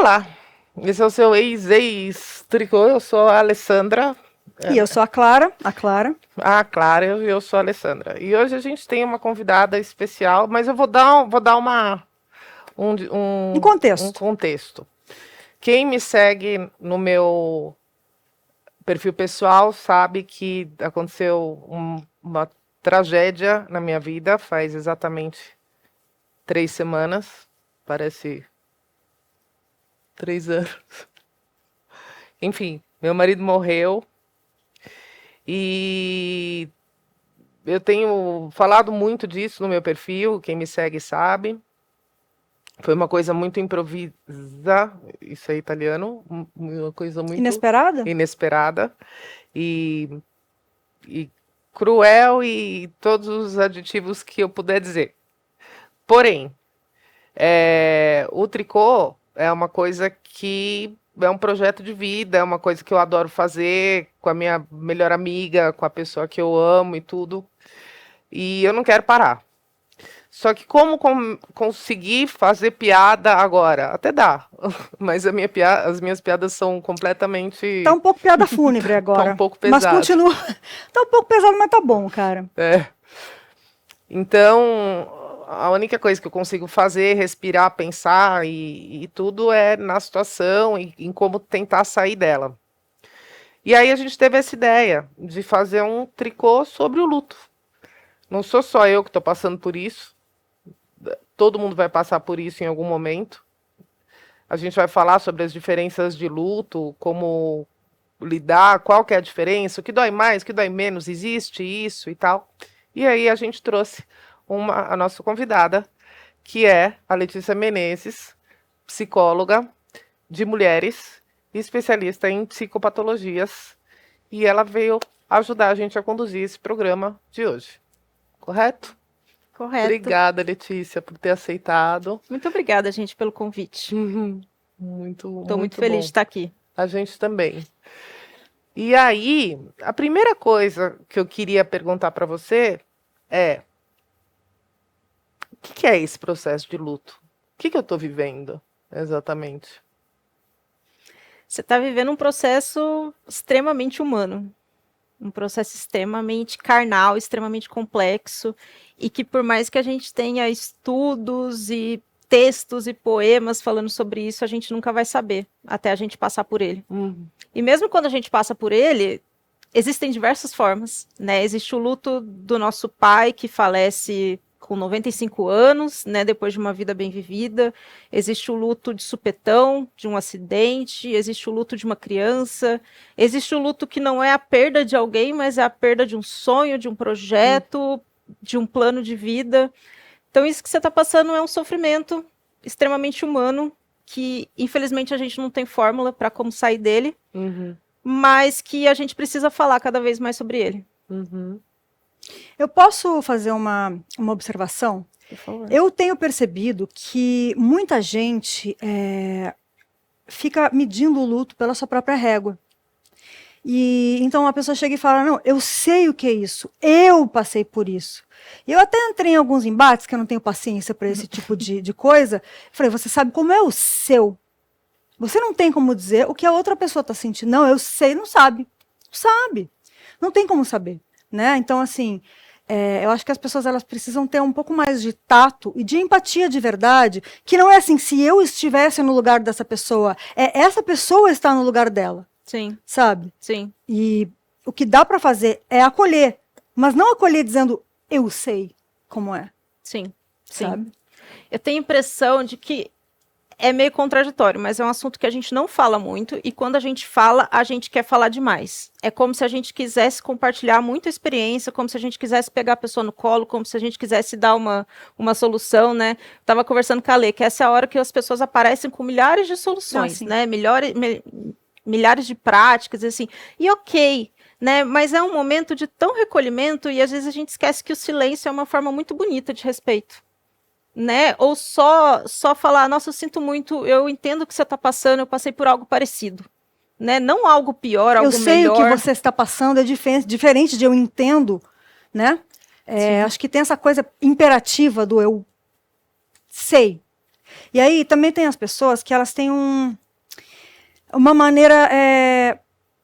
Olá, esse é o seu ex-tricô, eu sou a Alessandra. E eu sou a Clara. A Clara, e eu sou a Alessandra. E hoje a gente tem uma convidada especial, mas eu vou dar Um contexto. um contexto. Quem me segue no meu perfil pessoal sabe que aconteceu uma tragédia na minha vida faz exatamente 3 semanas. Parece 3 anos. Enfim, meu marido morreu e eu tenho falado muito disso no meu perfil, quem me segue sabe. Foi uma coisa muito improvisa, isso é italiano, uma coisa muito inesperada e cruel e todos os adjetivos que eu puder dizer. Porém, o tricô é uma coisa que é um projeto de vida, é uma coisa que eu adoro fazer com a minha melhor amiga, com a pessoa que eu amo e tudo. E eu não quero parar. Só que como conseguir fazer piada agora? Até dá, mas as minhas piadas são completamente... Tá um pouco piada fúnebre agora. Tá um pouco pesado. Mas continua. Tá um pouco pesado, mas tá bom, cara. Então, a única coisa que eu consigo fazer, respirar, pensar e tudo é na situação e em como tentar sair dela. E aí a gente teve essa ideia de fazer um tricô sobre o luto. Não sou só eu que estou passando por isso. Todo mundo vai passar por isso em algum momento. A gente vai falar sobre as diferenças de luto, como lidar, qual que é a diferença, o que dói mais, o que dói menos, existe isso e tal. E aí a gente trouxe a nossa convidada, que é a Letícia Menezes, psicóloga de mulheres e especialista em psicopatologias. E ela veio ajudar a gente a conduzir esse programa de hoje. Correto? Correto. Obrigada, Letícia, por ter aceitado. Muito obrigada, gente, pelo convite. Estou muito feliz de estar aqui. A gente também. E aí, a primeira coisa que eu queria perguntar para você é: o que é esse processo de luto? O que eu estou vivendo, exatamente? Você está vivendo um processo extremamente humano. Um processo extremamente carnal, extremamente complexo, e que por mais que a gente tenha estudos e textos e poemas falando sobre isso, a gente nunca vai saber, até a gente passar por ele. E mesmo quando a gente passa por ele, existem diversas formas, né? Existe o luto do nosso pai, que falece com 95 anos, né, depois de uma vida bem vivida. Existe o luto de supetão, de um acidente, existe o luto de uma criança, existe o luto que não é a perda de alguém, mas é a perda de um sonho, de um projeto, de um plano de vida. Então isso que você está passando é um sofrimento extremamente humano, que infelizmente a gente não tem fórmula para como sair dele, mas que a gente precisa falar cada vez mais sobre ele. Eu posso fazer uma observação? Por favor. Eu tenho percebido que muita gente fica medindo o luto pela sua própria régua. E então a pessoa chega e fala: não, eu sei o que é isso, eu passei por isso. E eu até entrei em alguns embates, que eu não tenho paciência para esse tipo de coisa. Falei: você sabe como é o seu? Você não tem como dizer o que a outra pessoa está sentindo. Não, eu sei, não sabe. Não sabe. Não tem como saber. Né? Então, assim, eu acho que as pessoas elas precisam ter um pouco mais de tato e de empatia de verdade, que não é assim, se eu estivesse no lugar dessa pessoa, essa pessoa está no lugar dela. Sim. Sabe? Sim. E o que dá para fazer é acolher, mas não acolher dizendo, eu sei como é. Sim. Sabe? Eu tenho a impressão de que é meio contraditório, mas é um assunto que a gente não fala muito, e quando a gente fala, a gente quer falar demais. É como se a gente quisesse compartilhar muita experiência, como se a gente quisesse pegar a pessoa no colo, como se a gente quisesse dar uma solução, né? Estava conversando com a Lê, que essa é a hora que as pessoas aparecem com milhares de soluções, né? Milhares de práticas, assim. E ok, né? Mas é um momento de tão recolhimento, e às vezes a gente esquece que o silêncio é uma forma muito bonita de respeito. Né? Ou só falar, nossa, eu sinto muito, eu entendo o que você está passando, eu passei por algo parecido. Né? Não algo pior, algo melhor. Eu sei o que você está passando, é diferente de eu entendo, né? Acho que tem essa coisa imperativa do eu sei. E aí também tem as pessoas que elas têm uma maneira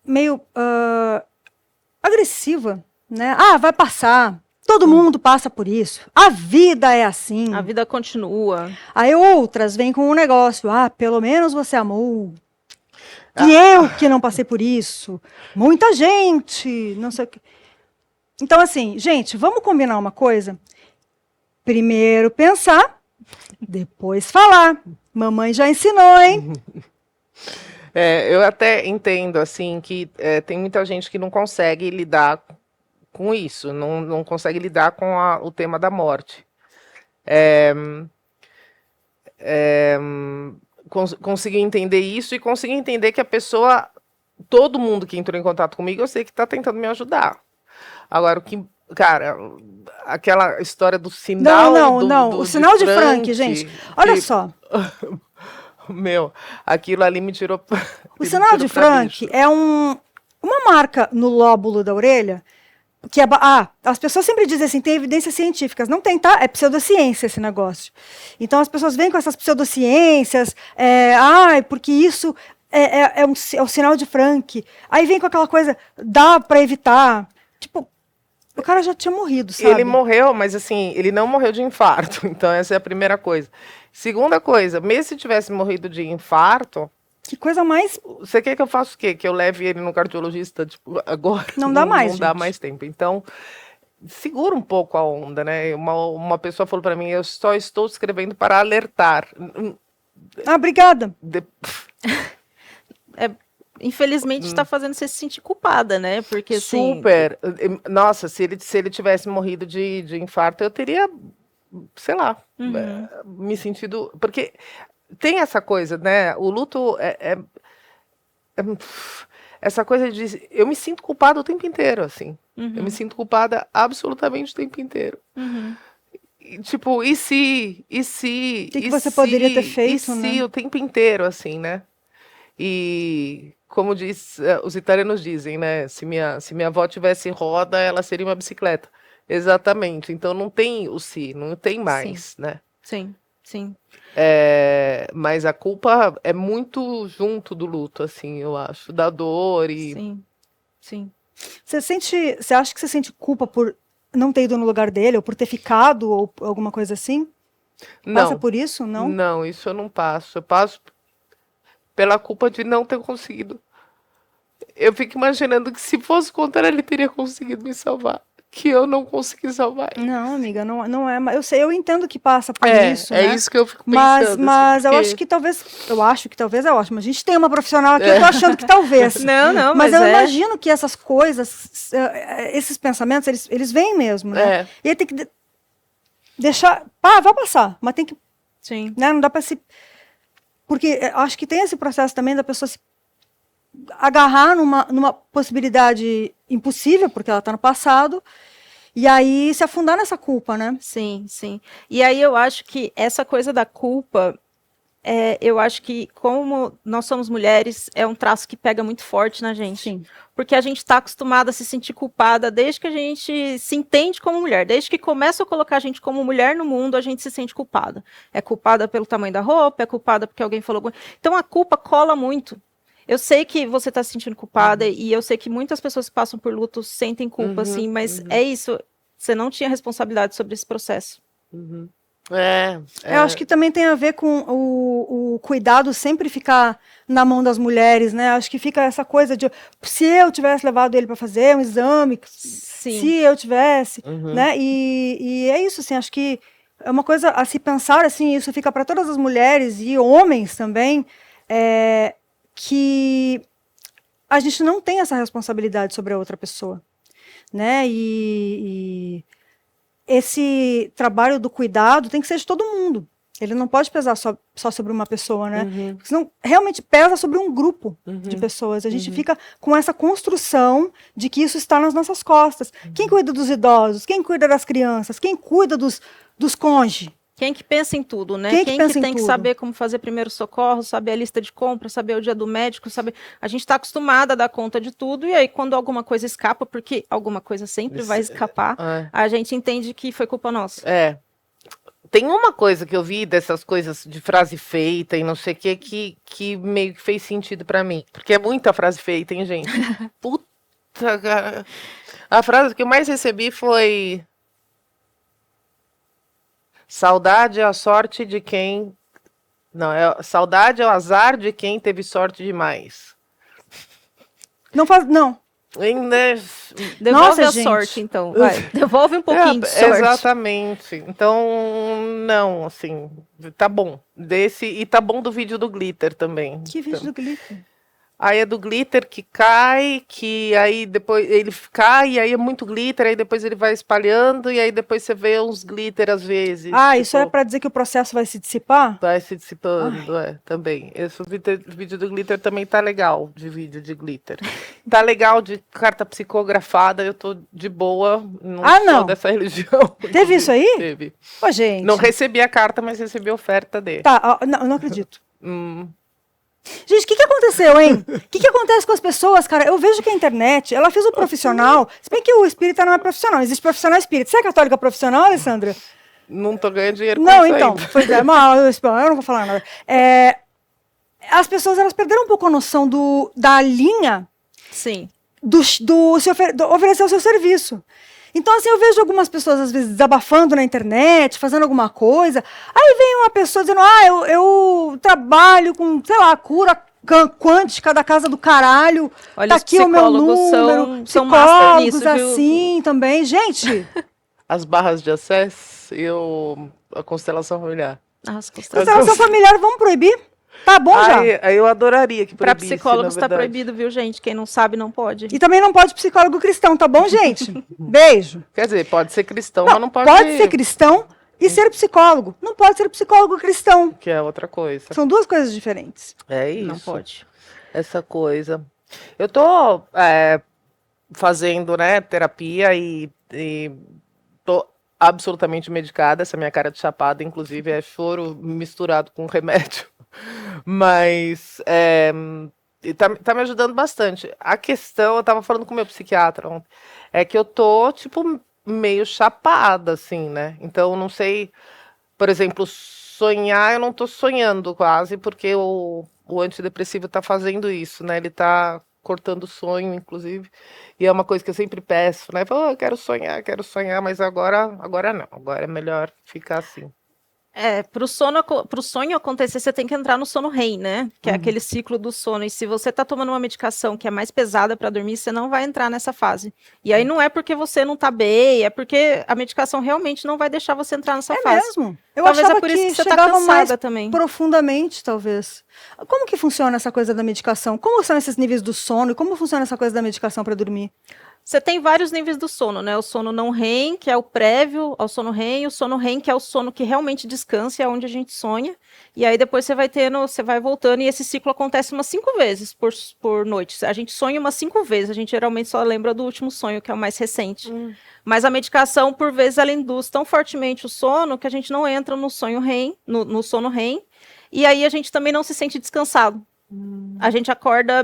meio agressiva, né? Ah, vai passar. Todo mundo passa por isso. A vida é assim. A vida continua. Aí outras vêm com um negócio. Ah, pelo menos você amou. E eu que não passei por isso. Muita gente. Não sei o quê. Então, assim, gente, vamos combinar uma coisa? Primeiro pensar, depois falar. Mamãe já ensinou, hein? Eu até entendo, assim, que tem muita gente que não consegue lidar com isso, não consegue lidar com o tema da morte. Consegui entender isso e consegui entender que a pessoa, todo mundo que entrou em contato comigo, eu sei que está tentando me ajudar. Agora, cara, aquela história do sinal. Não. O sinal de Frank, gente. Olha só. Meu, aquilo ali me tirou. O sinal de Frank é uma marca no lóbulo da orelha. Que as pessoas sempre dizem assim, tem evidências científicas. Não tem, tá? É pseudociência esse negócio. Então as pessoas vêm com essas pseudociências, porque isso é o sinal de Frank. Aí vem com aquela coisa, dá para evitar. Tipo, o cara já tinha morrido, sabe? Ele morreu, mas assim, ele não morreu de infarto. Então essa é a primeira coisa. Segunda coisa, mesmo se tivesse morrido de infarto... Que coisa mais... Você quer que eu faça o quê? Que eu leve ele no cardiologista, tipo, agora? Não dá mais, Não dá mais tempo. Então, segura um pouco a onda, né? Uma pessoa falou para mim, eu só estou escrevendo para alertar. Obrigada. Infelizmente está fazendo você se sentir culpada, né? Porque assim... Super. Nossa, se ele tivesse morrido de infarto, eu teria, sei lá, me sentido... Porque... Tem essa coisa, né? O luto essa coisa de... Eu me sinto culpada o tempo inteiro, assim. Eu me sinto culpada absolutamente o tempo inteiro. E, tipo, e se... O que você poderia ter feito, né? O tempo inteiro, assim, né? E, como os italianos dizem, né? Se minha avó tivesse roda, ela seria uma bicicleta. Exatamente. Então, não tem o se, não tem mais, né? Sim. Mas a culpa é muito junto do luto, assim, eu acho, da dor e... Sim. Você acha que você sente culpa por não ter ido no lugar dele, ou por ter ficado, ou alguma coisa assim? Passa por isso, não? Não, isso eu não passo. Eu passo pela culpa de não ter conseguido. Eu fico imaginando que se fosse contra ele teria conseguido me salvar. Que eu não consegui salvar ele. Não, amiga, não é. Eu entendo que passa por isso, né? É isso que eu fico pensando. Mas assim, eu acho que talvez é ótimo. A gente tem uma profissional aqui, eu tô achando que talvez. Não, mas eu imagino que essas coisas, esses pensamentos, eles vêm mesmo, né? E aí tem que deixar, vai passar, mas tem que, sim, né? Não dá para se... Porque acho que tem esse processo também da pessoa se agarrar numa possibilidade impossível, porque ela está no passado, e aí se afundar nessa culpa, né? Sim. E aí eu acho que essa coisa da culpa, eu acho que como nós somos mulheres, é um traço que pega muito forte na gente. Sim. Porque a gente está acostumada a se sentir culpada desde que a gente se entende como mulher. Desde que começa a colocar a gente como mulher no mundo, a gente se sente culpada. É culpada pelo tamanho da roupa, é culpada porque alguém falou... Então a culpa cola muito. Eu sei que você está se sentindo culpada e eu sei que muitas pessoas que passam por luto sentem culpa, assim, mas é isso. Você não tinha responsabilidade sobre esse processo. Eu acho que também tem a ver com o cuidado sempre ficar na mão das mulheres, né? Acho que fica essa coisa de se eu tivesse levado ele para fazer um exame, se eu tivesse, né? E é isso, assim, acho que é uma coisa a se pensar, assim, isso fica para todas as mulheres e homens também, que a gente não tem essa responsabilidade sobre a outra pessoa, né? E esse trabalho do cuidado tem que ser de todo mundo. Ele não pode pesar só sobre uma pessoa, né? Porque senão realmente pesa sobre um grupo de pessoas. A gente fica com essa construção de que isso está nas nossas costas. Quem cuida dos idosos? Quem cuida das crianças? Quem cuida dos cônjuges? Quem que pensa em tudo, né? Quem que tem que saber como fazer primeiro socorro, saber a lista de compra, saber o dia do médico, saber... A gente está acostumada a dar conta de tudo, e aí quando alguma coisa escapa, porque alguma coisa sempre vai escapar, a gente entende que foi culpa nossa. Tem uma coisa que eu vi dessas coisas de frase feita e não sei o que meio que fez sentido pra mim. Porque é muita frase feita, hein, gente? Puta, cara. A frase que eu mais recebi foi: saudade é a sorte de quem. Não, saudade é o azar de quem teve sorte demais. Não faz. Não. Devolve Nossa, a gente. sorte, então. Vai. Devolve um pouquinho de sorte. Exatamente. Então, não, assim, tá bom. E tá bom do vídeo do glitter também. Que vídeo do glitter? Aí é do glitter que cai, que aí depois ele cai, e aí é muito glitter, aí depois ele vai espalhando, e aí depois você vê uns glitter às vezes. Ah, isso é pra dizer que o processo vai se dissipar? Vai se dissipando, também. Esse vídeo do glitter também tá legal, de vídeo de glitter. Tá legal de carta psicografada, eu tô de boa, não sou dessa religião. Teve isso aí? Teve. Ô, gente. Não recebi a carta, mas recebi a oferta dele. Tá, não acredito. Gente, o que aconteceu, hein? O que acontece com as pessoas, cara? Eu vejo que a internet, ela fez o profissional, se bem que o espírita não é profissional, existe profissional espírita. Você é católica profissional, Alessandra? Não tô ganhando dinheiro com não, isso então, ainda. pois é, eu não vou falar nada. As pessoas, elas perderam um pouco a noção da linha Sim. do oferecer o seu serviço. Então, assim, eu vejo algumas pessoas, às vezes, desabafando na internet, fazendo alguma coisa. Aí vem uma pessoa dizendo, eu trabalho com, sei lá, cura quântica da casa do caralho. Olha, tá os aqui o meu psicólogos número. são master Psicólogos nisso, viu? assim também. Gente, As barras de acesso e a constelação familiar. As constelação familiar, vamos proibir? Tá bom já. Aí eu adoraria que Para proibisse, psicólogos na tá verdade. proibido, viu, gente? Quem não sabe, não pode. E também não pode psicólogo cristão, tá bom, gente? Beijo. Quer dizer, pode ser cristão, mas não pode... Pode ser cristão e ser psicólogo. Não pode ser psicólogo cristão. Que é outra coisa. São duas coisas diferentes. É isso. Não pode. Essa coisa. Eu tô fazendo, né, terapia e tô absolutamente medicada. Essa minha cara de chapada, inclusive, é choro misturado com remédio. Mas tá me ajudando bastante. A questão, eu tava falando com o meu psiquiatra ontem, é que eu tô, tipo, meio chapada, assim, né? Então, não sei, por exemplo, sonhar, eu não tô sonhando quase, porque o antidepressivo tá fazendo isso, né? Ele tá cortando o sonho, inclusive, e é uma coisa que eu sempre peço, né? Falo, eu quero sonhar, mas agora não, agora é melhor ficar assim. Pro sonho acontecer, você tem que entrar no sono REM, né? Que é aquele ciclo do sono. E se você tá tomando uma medicação que é mais pesada para dormir, você não vai entrar nessa fase. E aí não é porque você não tá bem, é porque a medicação realmente não vai deixar você entrar nessa fase. É mesmo? Eu Talvez achava é por isso que você tá chegava cansada mais também. profundamente, talvez. Como que funciona essa coisa da medicação? Como são esses níveis do sono? E como funciona essa coisa da medicação para dormir? Você tem vários níveis do sono, né? O sono não REM, que é o prévio ao sono REM, o sono REM, que é o sono que realmente descansa, é onde a gente sonha. E aí depois você vai voltando, e esse ciclo acontece umas 5 vezes por noite. A gente sonha umas 5 vezes, a gente geralmente só lembra do último sonho, que é o mais recente. Mas a medicação, por vezes, ela induz tão fortemente o sono que a gente não entra no sonho REM, no sono REM, e aí a gente também não se sente descansado. A gente acorda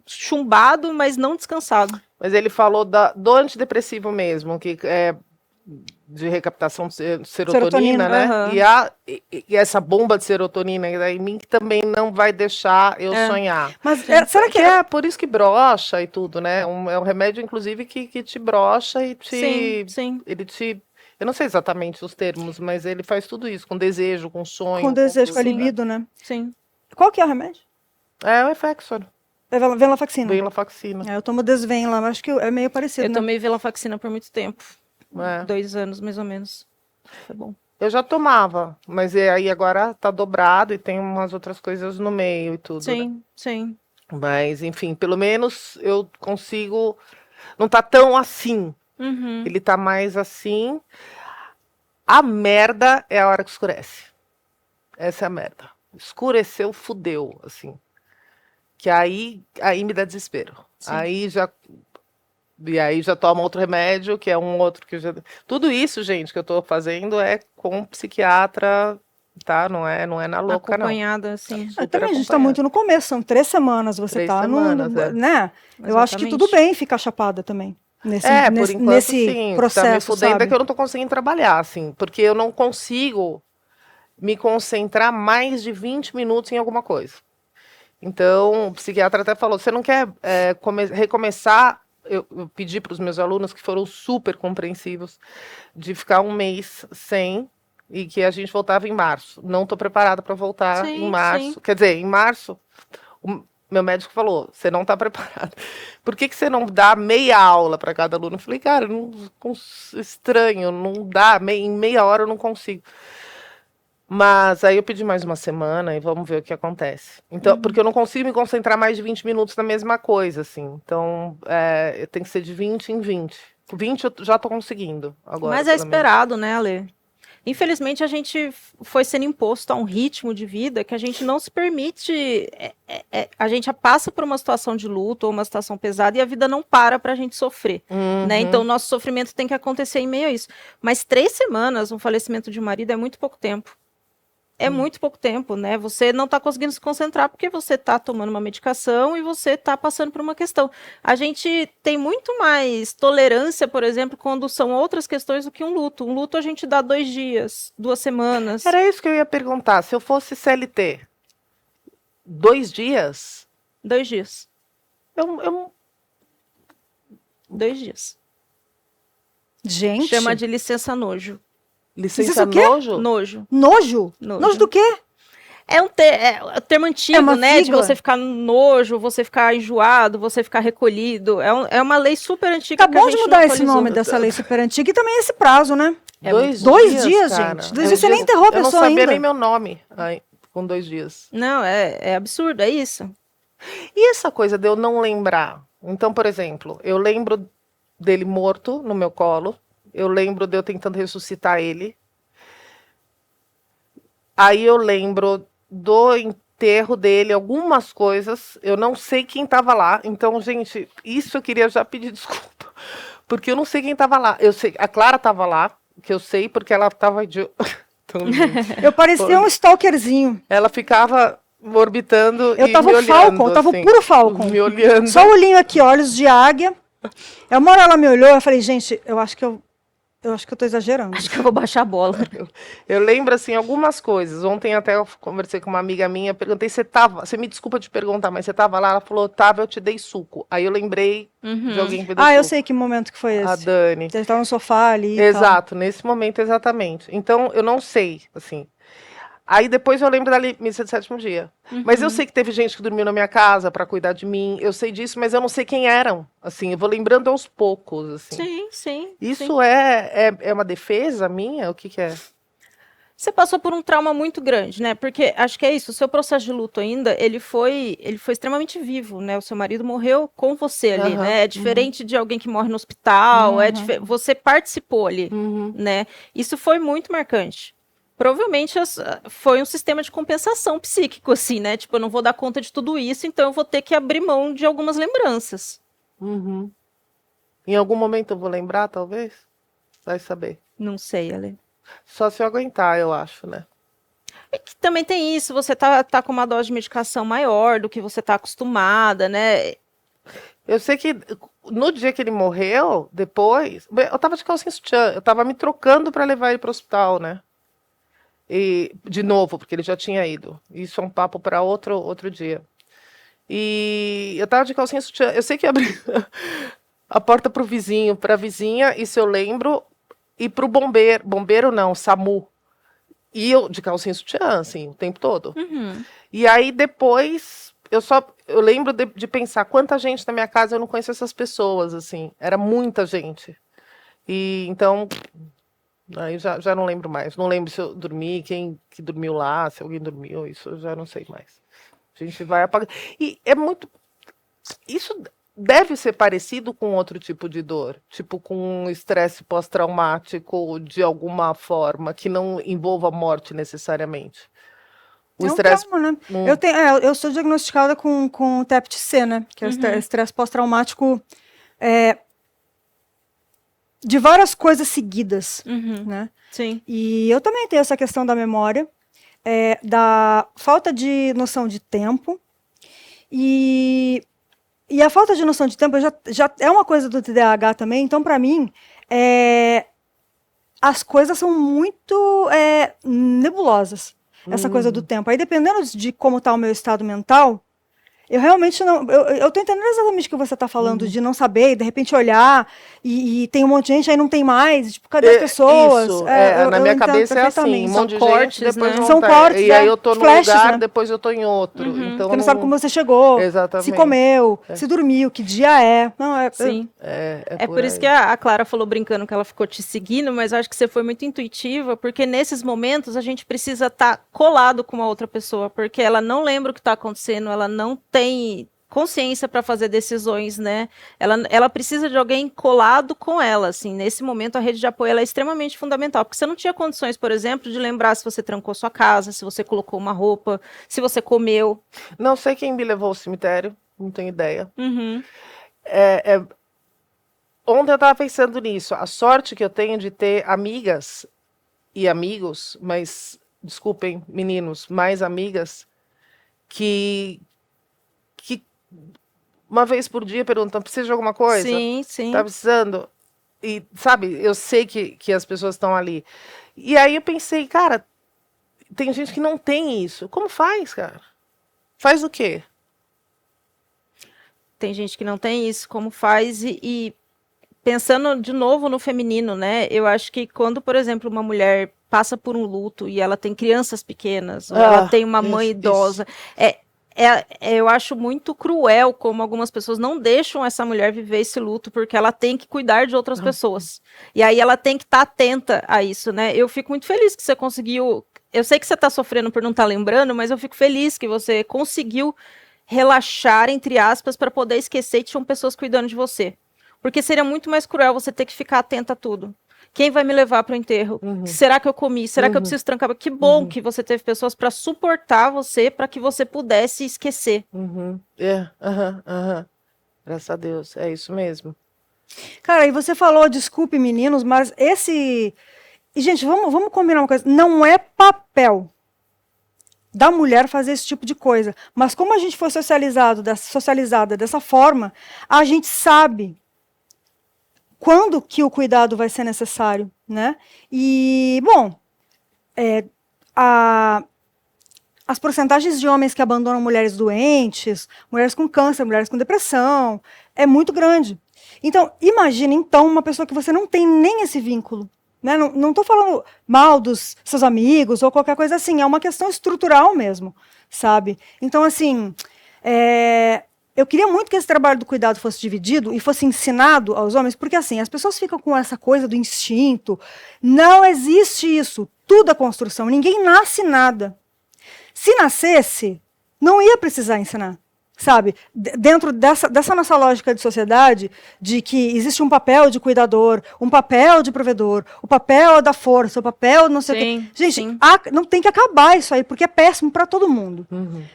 chumbado, mas não descansado. Mas ele falou do antidepressivo mesmo, que é de recaptação de serotonina, né? E essa bomba de serotonina em mim que também não vai deixar eu sonhar. Mas será que é por isso que brocha e tudo, né? É um remédio, inclusive, que te brocha e Sim. ele te... Eu não sei exatamente os termos, mas ele faz tudo isso, com desejo, com sonho. Com desejo, com a tudo, libido, né? Sim. Qual que é o remédio? É o Efexor. É venlafaxina. Venlafaxina. Eu tomo Desvenla, acho que é meio parecido, Eu tomei venlafaxina por muito tempo. 2 anos, mais ou menos. Foi bom. Eu já tomava, mas aí agora tá dobrado e tem umas outras coisas no meio e tudo. Sim. Mas, enfim, pelo menos eu consigo... Não tá tão assim. Ele tá mais assim. A merda é a hora que escurece. Essa é a merda. Escureceu, fudeu, assim. Que aí me dá desespero. E aí já toma outro remédio, que é um outro que já... Tudo isso, gente, que eu tô fazendo é com um psiquiatra, tá? Não é na louca, acompanhada, assim. Também a gente tá muito no começo, são 3 semanas, você 3 tá semanas, né? Eu acho que tudo bem ficar chapada também. Por enquanto, nesse sim. processo, tá me fudendo sabe? é que eu não tô conseguindo trabalhar, assim, porque eu não consigo me concentrar mais de 20 minutos em alguma coisa. Então, o psiquiatra até falou, você não quer recomeçar? Eu pedi para os meus alunos, que foram super compreensivos, de ficar um mês sem, e que a gente voltava em março. Não estou preparada para voltar em março. Quer dizer, em março, o meu médico falou, você não está preparada. Por que você não dá meia aula para cada aluno? Eu falei, cara, estranho, não dá, em meia hora eu não consigo. Mas aí eu pedi mais uma semana e vamos ver o que acontece. Então, porque eu não consigo me concentrar mais de 20 minutos na mesma coisa, assim. Então, tem que ser de 20 em 20. 20 eu já tô conseguindo agora. Mas é esperado, né, Ale? Infelizmente, a gente foi sendo imposto a um ritmo de vida que a gente não se permite. A gente passa por uma situação de luto ou uma situação pesada e a vida não para pra gente sofrer. Né? Então, o nosso sofrimento tem que acontecer em meio a isso. Mas 3 semanas, um falecimento de um marido é muito pouco tempo. É muito pouco tempo, né? Você não está conseguindo se concentrar porque você está tomando uma medicação e você está passando por uma questão. A gente tem muito mais tolerância, por exemplo, quando são outras questões do que um luto. Um luto a gente dá 2 dias, 2 semanas. Era isso que eu ia perguntar. Se eu fosse CLT, 2 dias? 2 dias. 2 dias. Gente. Chama de licença nojo. Licença nojo? Nojo. Nojo? Nojo do quê? É um termo antigo, né? Sigla. De você ficar nojo, você ficar enjoado, você ficar recolhido. É uma lei super antiga. Tá bom de mudar esse nome dessa lei super antiga e também esse prazo, né? 2 dias, cara. gente. 2 dias você nem enterrou a pessoa ainda. Eu não sabia nem meu nome com 2 dias. Não, é absurdo, é isso. E essa coisa de eu não lembrar? Então, por exemplo, eu lembro dele morto no meu colo. Eu lembro de eu tentando ressuscitar ele. Aí eu lembro do enterro dele, algumas coisas. Eu não sei quem estava lá. Então, gente, isso eu queria já pedir desculpa. Porque eu não sei quem estava lá. Eu sei, a Clara estava lá, que eu sei, porque ela estava de... Eu parecia um stalkerzinho. Ela ficava orbitando eu e tava me o olhando, Falcon, eu tava assim, o puro Falcon. me olhando. Só o olhinho aqui, olhos de águia. Uma hora ela me olhou, eu falei, gente, eu acho que eu tô exagerando. Acho que eu vou baixar a bola. Eu lembro, assim, algumas coisas. Ontem até eu conversei com uma amiga minha, perguntei, você me desculpa te perguntar, mas você tava lá? Ela falou, tava, eu te dei suco. Aí eu lembrei de alguém que me deu suco. Eu sei que momento que foi esse. A Dani. Você estava no sofá ali Exato, nesse momento exatamente. Então, eu não sei, assim. Aí depois eu lembro da missa de 7º dia. Mas eu sei que teve gente que dormiu na minha casa para cuidar de mim. Eu sei disso, mas eu não sei quem eram. Assim, eu vou lembrando aos poucos, assim. Sim, sim. Isso sim. É uma defesa minha? O que é? Você passou por um trauma muito grande, né? Porque acho que é isso, o seu processo de luto ainda, ele foi extremamente vivo, né? O seu marido morreu com você ali, né? É diferente de alguém que morre no hospital, você participou ali, né? Isso foi muito marcante. Provavelmente foi um sistema de compensação psíquico, assim, né? Tipo, eu não vou dar conta de tudo isso, então eu vou ter que abrir mão de algumas lembranças. Em algum momento eu vou lembrar, talvez? Vai saber. Não sei, Ale. Só se eu aguentar, eu acho, né? E que também tem isso, você tá com uma dose de medicação maior do que você tá acostumada, né? Eu sei que no dia que ele morreu, depois, eu tava de calcinha sutiã, eu tava me trocando para levar ele pro hospital, né? E, de novo, porque ele já tinha ido. Isso é um papo para outro dia. E eu tava de calcinha sutiã. Eu sei que abri a porta pro vizinho, pra vizinha, isso eu lembro, e pro bombeiro. Bombeiro não, SAMU. E eu de calcinha sutiã, assim, o tempo todo. E aí depois, eu lembro de pensar quanta gente na minha casa eu não conheço essas pessoas, assim. Era muita gente. E então... Aí já não lembro mais. Não lembro se eu dormi, quem que dormiu lá, se alguém dormiu, isso eu já não sei mais. A gente vai apagar. E é muito... Isso deve ser parecido com outro tipo de dor. Tipo com estresse pós-traumático de alguma forma, que não envolva morte necessariamente. O estresse... trauma, né? Eu sou diagnosticada com TEPT-C, né? Que é o estresse pós-traumático... de várias coisas seguidas, né? Sim. E eu também tenho essa questão da memória, da falta de noção de tempo, e a falta de noção de tempo já é uma coisa do TDAH também, então para mim, as coisas são muito nebulosas, essa coisa do tempo. Aí, dependendo de como está o meu estado mental, eu realmente não. Eu tô entendendo exatamente o que você está falando, de não saber, e de repente olhar, e tem um monte de gente, aí não tem mais. Tipo, cadê as pessoas? Isso, na minha cabeça é assim, um monte de cortes, gente, depois né? não São tá. cortes, E aí eu tô num flashes, lugar, né? depois eu tô em outro. Então Você não sabe como você chegou, Exatamente. se comeu, se dormiu, que dia é. Não, Sim. É por isso que a Clara falou brincando que ela ficou te seguindo, mas eu acho que você foi muito intuitiva, porque nesses momentos a gente precisa estar colado com uma outra pessoa, porque ela não lembra o que está acontecendo, ela não tem consciência para fazer decisões, né? Ela precisa de alguém colado com ela, assim. Nesse momento, a rede de apoio ela é extremamente fundamental, porque você não tinha condições, por exemplo, de lembrar se você trancou sua casa, se você colocou uma roupa, se você comeu. Não sei quem me levou ao cemitério, não tenho ideia. Uhum. Ontem eu estava pensando nisso, a sorte que eu tenho de ter amigas e amigos, mas, desculpem, meninos, mais amigas, que uma vez por dia perguntam, precisa de alguma coisa? Sim, sim. Tá precisando? E, sabe, eu sei que as pessoas estão ali. E aí eu pensei, cara, tem gente que não tem isso. Como faz, cara? Faz o quê? Tem gente que não tem isso, como faz, e pensando de novo no feminino, né? Eu acho que quando, por exemplo, uma mulher passa por um luto e ela tem crianças pequenas, ou ela tem uma mãe idosa, eu acho muito cruel como algumas pessoas não deixam essa mulher viver esse luto, porque ela tem que cuidar de outras pessoas. E aí ela tem que estar atenta a isso, né? Eu fico muito feliz que você conseguiu. Eu sei que você está sofrendo por não estar lembrando, mas eu fico feliz que você conseguiu relaxar, entre aspas, para poder esquecer que tinham pessoas cuidando de você. Porque seria muito mais cruel você ter que ficar atenta a tudo. Quem vai me levar para o enterro? Será que eu comi? Será que eu preciso trancar? Que bom que você teve pessoas para suportar você, para que você pudesse esquecer. Graças a Deus, é isso mesmo. Cara, e você falou, desculpe meninos, mas esse... E, gente, vamos combinar uma coisa. Não é papel da mulher fazer esse tipo de coisa. Mas como a gente foi socializada dessa forma, a gente sabe quando que o cuidado vai ser necessário, né? E, bom, as porcentagens de homens que abandonam mulheres doentes, mulheres com câncer, mulheres com depressão, é muito grande. Então, imagine, então, uma pessoa que você não tem nem esse vínculo. Né? Não estou falando mal dos seus amigos ou qualquer coisa assim, é uma questão estrutural mesmo, sabe? Então, assim, eu queria muito que esse trabalho do cuidado fosse dividido e fosse ensinado aos homens, porque assim, as pessoas ficam com essa coisa do instinto. Não existe isso. Tudo é construção. Ninguém nasce nada. Se nascesse, não ia precisar ensinar. Sabe? Dentro dessa nossa lógica de sociedade, de que existe um papel de cuidador, um papel de provedor, o papel da força, o papel não sei o quê. Gente, não tem que acabar isso aí, porque é péssimo para todo mundo.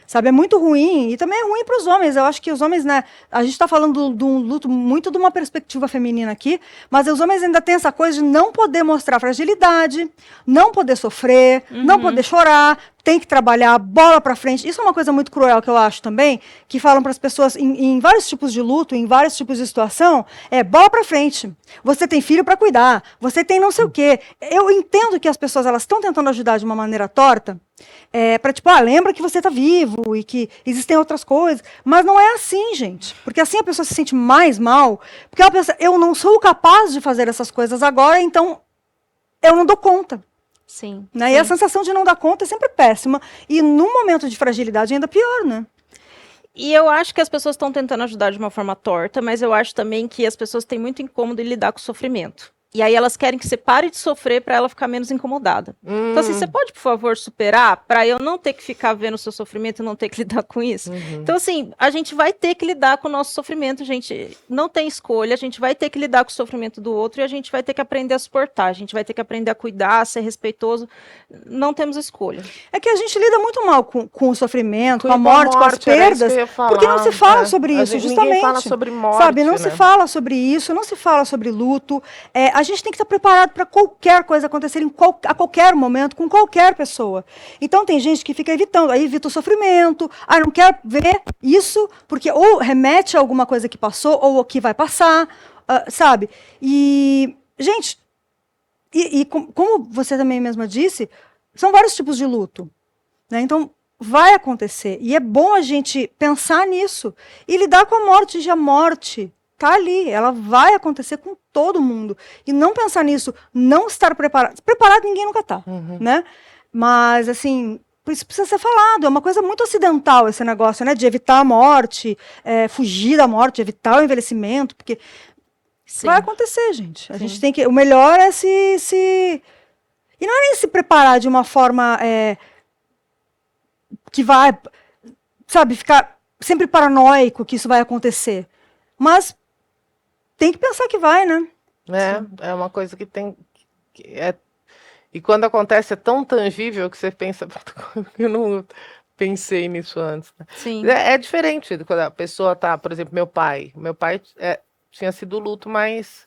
Sabe? É muito ruim, e também é ruim para os homens. Eu acho que os homens, né? A gente está falando de um luto muito de uma perspectiva feminina aqui, mas os homens ainda têm essa coisa de não poder mostrar fragilidade, não poder sofrer, não poder chorar, tem que trabalhar, bola para frente. Isso é uma coisa muito cruel que eu acho também, que falam para as pessoas em vários tipos de luto, em vários tipos de situação, bola para frente. Você tem filho para cuidar, você tem não sei o quê. Eu entendo que as pessoas elas estão tentando ajudar de uma maneira torta, para tipo, lembra que você está vivo e que existem outras coisas, mas não é assim, gente. Porque assim a pessoa se sente mais mal, porque ela pensa, eu não sou capaz de fazer essas coisas agora, então eu não dou conta. Sim, né? sim. E a sensação de não dar conta é sempre péssima. E num momento de fragilidade ainda pior, né? E eu acho que as pessoas estão tentando ajudar de uma forma torta, mas eu acho também que as pessoas têm muito incômodo em lidar com o sofrimento. E aí elas querem que você pare de sofrer para ela ficar menos incomodada. Então, assim, você pode, por favor, superar para eu não ter que ficar vendo o seu sofrimento e não ter que lidar com isso? Então, assim, a gente vai ter que lidar com o nosso sofrimento, gente. Não tem escolha, a gente vai ter que lidar com o sofrimento do outro e a gente vai ter que aprender a suportar, a gente vai ter que aprender a cuidar, a ser respeitoso. Não temos escolha. É que a gente lida muito mal com o sofrimento, com a morte, com as perdas, porque não se fala sobre isso, justamente. Ninguém fala sobre morte, sabe? Não se fala sobre isso, não se fala sobre luto. A gente tem que estar preparado para qualquer coisa acontecer a qualquer momento, com qualquer pessoa. Então tem gente que fica evitando, aí evita o sofrimento, não quer ver isso, porque ou remete a alguma coisa que passou, ou o que vai passar, sabe? E, gente, Como você também mesma disse, são vários tipos de luto, né? Então, vai acontecer. E é bom a gente pensar nisso e lidar com a morte. Já a morte tá ali, ela vai acontecer com todo mundo. E não pensar nisso, não estar preparado. Preparado ninguém nunca tá, né? Mas, assim, isso precisa ser falado. É uma coisa muito ocidental esse negócio, né? De evitar a morte, fugir da morte, evitar o envelhecimento, porque Sim. vai acontecer, gente. A Sim. gente tem que... O melhor é se... E não é nem se preparar de uma forma que vai, sabe, ficar sempre paranoico que isso vai acontecer. Mas tem que pensar que vai, né? É uma coisa que tem... E quando acontece é tão tangível que você pensa, eu não pensei nisso antes. Né? Sim. É diferente quando a pessoa tá, por exemplo, meu pai tinha sido o luto mais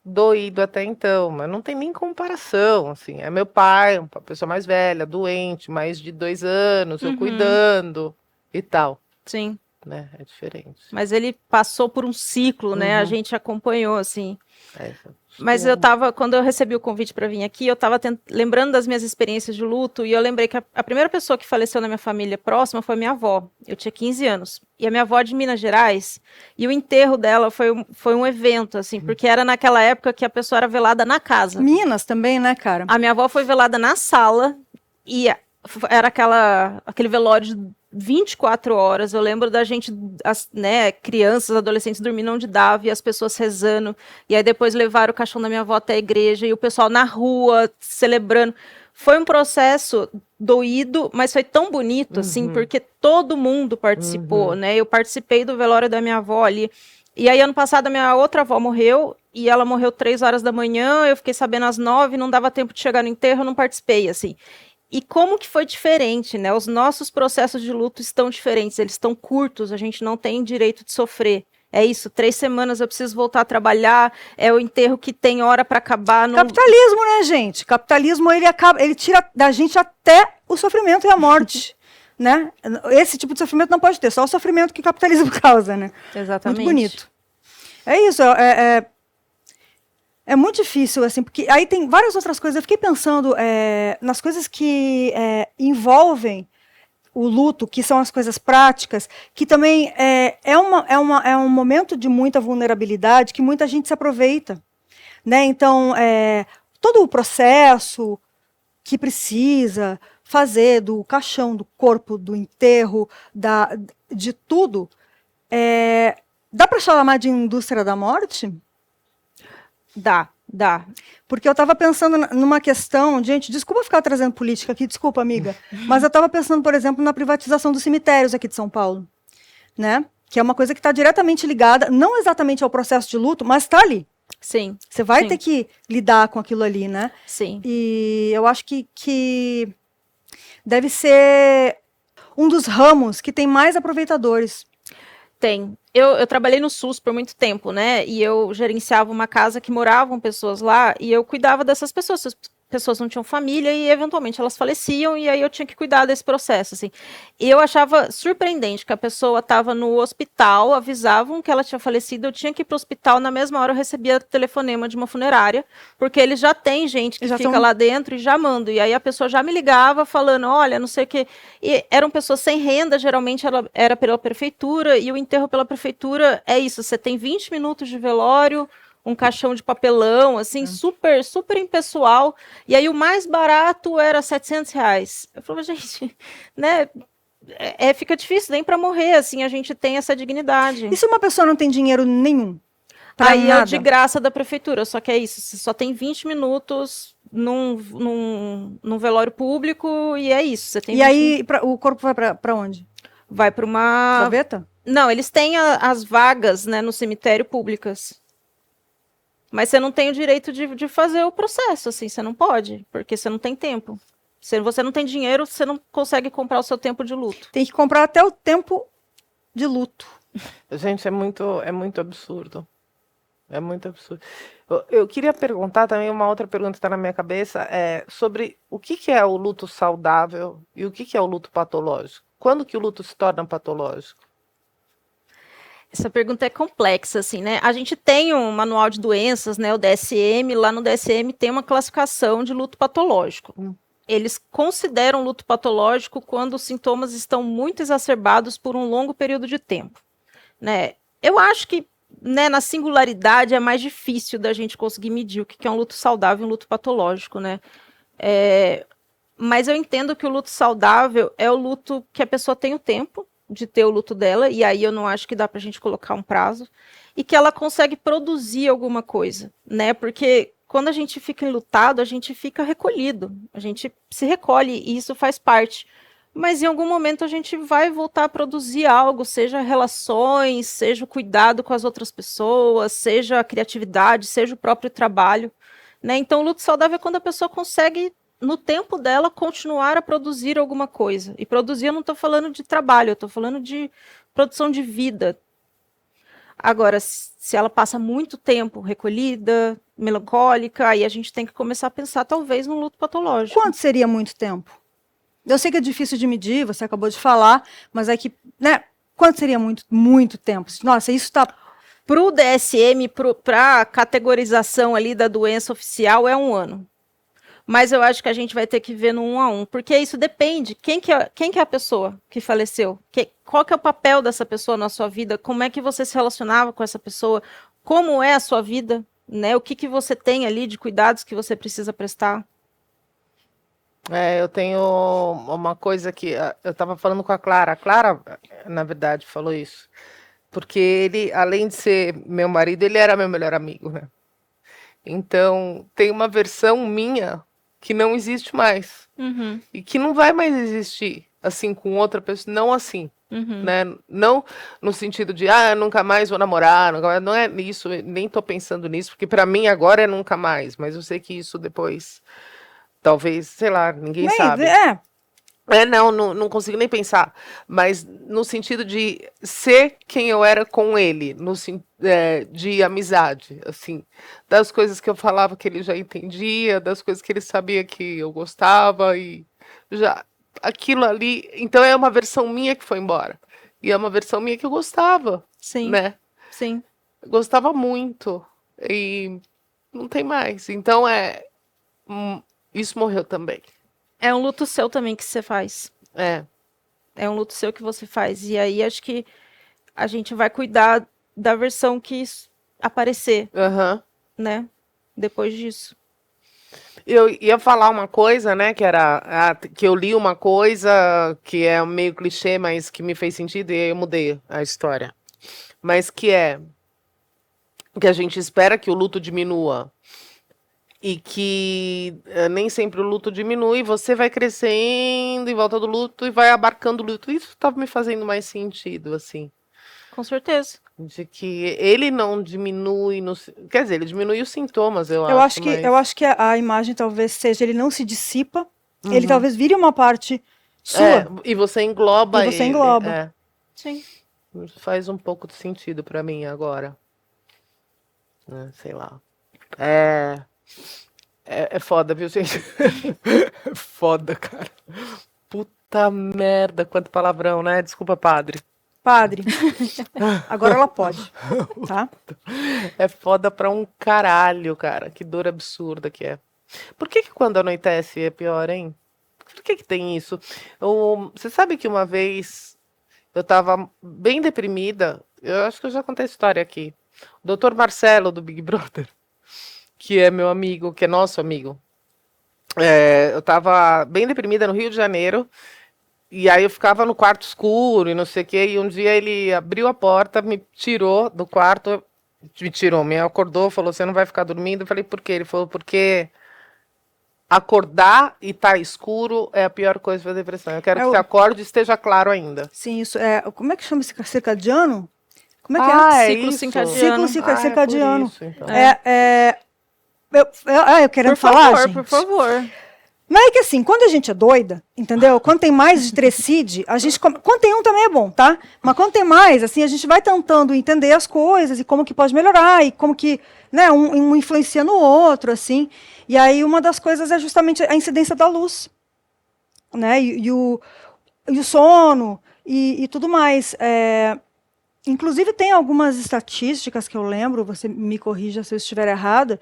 doído até então, mas não tem nem comparação, assim, é meu pai, uma pessoa mais velha, doente, mais de 2 anos, eu cuidando e tal, Sim. né, é diferente. Mas ele passou por um ciclo, né, a gente acompanhou, assim. Mas quando eu recebi o convite para vir aqui, eu estava lembrando das minhas experiências de luto, e eu lembrei que a primeira pessoa que faleceu na minha família próxima foi minha avó. Eu tinha 15 anos. E a minha avó é de Minas Gerais, e o enterro dela foi um evento, assim, porque era naquela época que a pessoa era velada na casa. Minas também, né, cara? A minha avó foi velada na sala, e era aquele velório de 24 horas. Eu lembro da gente, crianças, adolescentes dormindo onde dava e as pessoas rezando. E aí depois levaram o caixão da minha avó até a igreja e o pessoal na rua celebrando. Foi um processo doído, mas foi tão bonito, assim, porque todo mundo participou, né? Eu participei do velório da minha avó ali. E aí, ano passado, a minha outra avó morreu, e ela morreu 3 horas da manhã, eu fiquei sabendo às 9, não dava tempo de chegar no enterro, eu não participei, assim. E como que foi diferente, né? Os nossos processos de luto estão diferentes, eles estão curtos, a gente não tem direito de sofrer. É isso, 3 semanas eu preciso voltar a trabalhar, é o enterro que tem hora para acabar. Não... Capitalismo, né, gente? Capitalismo, ele tira da gente até o sofrimento e a morte, né? Esse tipo de sofrimento não pode ter, só o sofrimento que o capitalismo causa, né? Exatamente. Muito bonito. É isso, é muito difícil, assim, porque aí tem várias outras coisas. Eu fiquei pensando nas coisas que envolvem o luto, que são as coisas práticas, que também é um momento de muita vulnerabilidade que muita gente se aproveita, né? Então, todo o processo que precisa fazer do caixão, do corpo, do enterro, de tudo, dá para chamar de indústria da morte? Dá. Porque eu estava pensando numa questão, gente, desculpa ficar trazendo política aqui, desculpa, amiga, mas eu estava pensando, por exemplo, na privatização dos cemitérios aqui de São Paulo, né? Que é uma coisa que está diretamente ligada, não exatamente ao processo de luto, mas está ali. Sim. Você vai ter que lidar com aquilo ali, né? Sim. E eu acho que deve ser um dos ramos que tem mais aproveitadores. Tem. Eu trabalhei no SUS por muito tempo, né? E eu gerenciava uma casa que moravam pessoas lá e eu cuidava dessas pessoas. As pessoas não tinham família e eventualmente elas faleciam e aí eu tinha que cuidar desse processo, assim. E eu achava surpreendente que a pessoa estava no hospital, avisavam que ela tinha falecido, eu tinha que ir para o hospital, na mesma hora eu recebia telefonema de uma funerária, porque eles já têm gente que fica lá dentro e já manda. E aí a pessoa já me ligava falando, olha, não sei o quê. E eram pessoas sem renda, geralmente ela era pela prefeitura, e o enterro pela prefeitura é isso, você tem 20 minutos de velório, um caixão de papelão, assim, super, super impessoal, e aí o mais barato era R$700. Eu falava, gente, né, fica difícil nem para morrer, assim, a gente tem essa dignidade. E se uma pessoa não tem dinheiro nenhum? Aí é de graça da prefeitura, só que é isso, você só tem 20 minutos num velório público, e é isso. Você tem e aí o corpo vai para onde? Vai para uma... Gaveta? Não, eles têm as vagas, né, no cemitério públicas. Mas você não tem o direito de fazer o processo, assim, você não pode, porque você não tem tempo. Se você não tem dinheiro, você não consegue comprar o seu tempo de luto. Tem que comprar até o tempo de luto. Gente, é muito absurdo. É muito absurdo. Eu queria perguntar também, uma outra pergunta que está na minha cabeça, sobre o que é o luto saudável e o que é o luto patológico. Quando que o luto se torna patológico? Essa pergunta é complexa, assim, né? A gente tem um manual de doenças, né? O DSM, lá no DSM tem uma classificação de luto patológico. Eles consideram luto patológico quando os sintomas estão muito exacerbados por um longo período de tempo, né? Eu acho que, né, na singularidade é mais difícil da gente conseguir medir o que é um luto saudável e um luto patológico, né? Mas eu entendo que o luto saudável é o luto que a pessoa tem o tempo de ter o luto dela, e aí eu não acho que dá pra gente colocar um prazo, e que ela consegue produzir alguma coisa, né? Porque quando a gente fica enlutado, a gente fica recolhido, a gente se recolhe, e isso faz parte. Mas em algum momento a gente vai voltar a produzir algo, seja relações, seja o cuidado com as outras pessoas, seja a criatividade, seja o próprio trabalho, né? Então o luto saudável é quando a pessoa consegue no tempo dela, continuar a produzir alguma coisa. E produzir, eu não estou falando de trabalho, eu estou falando de produção de vida. Agora, se ela passa muito tempo recolhida, melancólica, aí a gente tem que começar a pensar, talvez, num luto patológico. Quanto seria muito tempo? Eu sei que é difícil de medir, você acabou de falar, mas é que, né? Quanto seria muito tempo? Nossa, isso está... Para o DSM, para a categorização ali da doença oficial, é 1 ano. Mas eu acho que a gente vai ter que ver no 1 a 1, porque isso depende. Quem que é a pessoa que faleceu? Qual que é o papel dessa pessoa na sua vida? Como é que você se relacionava com essa pessoa? Como é a sua vida? Né? O que você tem ali de cuidados que você precisa prestar? Eu tenho uma coisa que eu estava falando com a Clara. A Clara, na verdade, falou isso. Porque ele, além de ser meu marido, ele era meu melhor amigo, né? Então, tem uma versão minha que não existe mais. Uhum. E que não vai mais existir, assim, com outra pessoa. Não assim, né? Não no sentido de, nunca mais vou namorar. Não é isso, nem tô pensando nisso. Porque para mim agora é nunca mais. Mas eu sei que isso depois, talvez, sei lá, ninguém sabe. Não consigo nem pensar, mas no sentido de ser quem eu era com ele, de amizade, assim, das coisas que eu falava que ele já entendia, das coisas que ele sabia que eu gostava, e já aquilo ali, então é uma versão minha que foi embora, e é uma versão minha que eu gostava, Sim, né? sim. Eu gostava muito, e não tem mais, então isso morreu também. É um luto seu também que você faz. É um luto seu que você faz. E aí acho que a gente vai cuidar da versão que aparecer, né? Depois disso. Eu ia falar uma coisa, né, que era que eu li uma coisa que é meio clichê, mas que me fez sentido, e aí eu mudei a história. Mas que a gente espera que o luto diminua. E que nem sempre o luto diminui, você vai crescendo em volta do luto e vai abarcando o luto. Isso estava me fazendo mais sentido, assim. Com certeza. De que ele não diminui, quer dizer, ele diminui os sintomas, eu acho. Eu acho que a imagem talvez seja, ele não se dissipa, ele talvez vire uma parte sua. E você engloba E você ele. engloba. Sim. Faz um pouco de sentido para mim agora. Sei lá. É foda, viu, gente? Foda, cara. Puta merda, quanto palavrão, né? Desculpa, padre. Padre, agora ela pode, tá? É foda pra um caralho, cara. Que dor absurda que é. Por que quando anoitece é pior, hein? Por que tem isso? Você sabe que uma vez eu tava bem deprimida. Eu acho que eu já contei a história aqui. O Dr. Marcelo, do Big Brother, que é meu amigo, que é nosso amigo. Eu tava bem deprimida no Rio de Janeiro. E aí eu ficava no quarto escuro e não sei o quê. E um dia ele abriu a porta, me tirou do quarto. Me acordou, falou, você não vai ficar dormindo? Eu falei, por quê? Ele falou, porque acordar e tá escuro é a pior coisa para depressão. Eu quero que você acorde e esteja claro ainda. Sim, isso é... Como é que chama esse circadiano? Como é que é? Ciclo Isso? circadiano. Ciclo circadiano. É por isso, então. Eu querendo falar, gente. Por favor. Mas é que assim, quando a gente é doida, entendeu? Quando tem mais de trecide, a gente... Quando tem um também é bom, tá? Mas quando tem mais, assim, a gente vai tentando entender as coisas e como que pode melhorar e como que, né, um influencia no outro, assim. E aí uma das coisas é justamente a incidência da luz, né? E o sono e tudo mais. Inclusive, tem algumas estatísticas que eu lembro, você me corrija se eu estiver errada,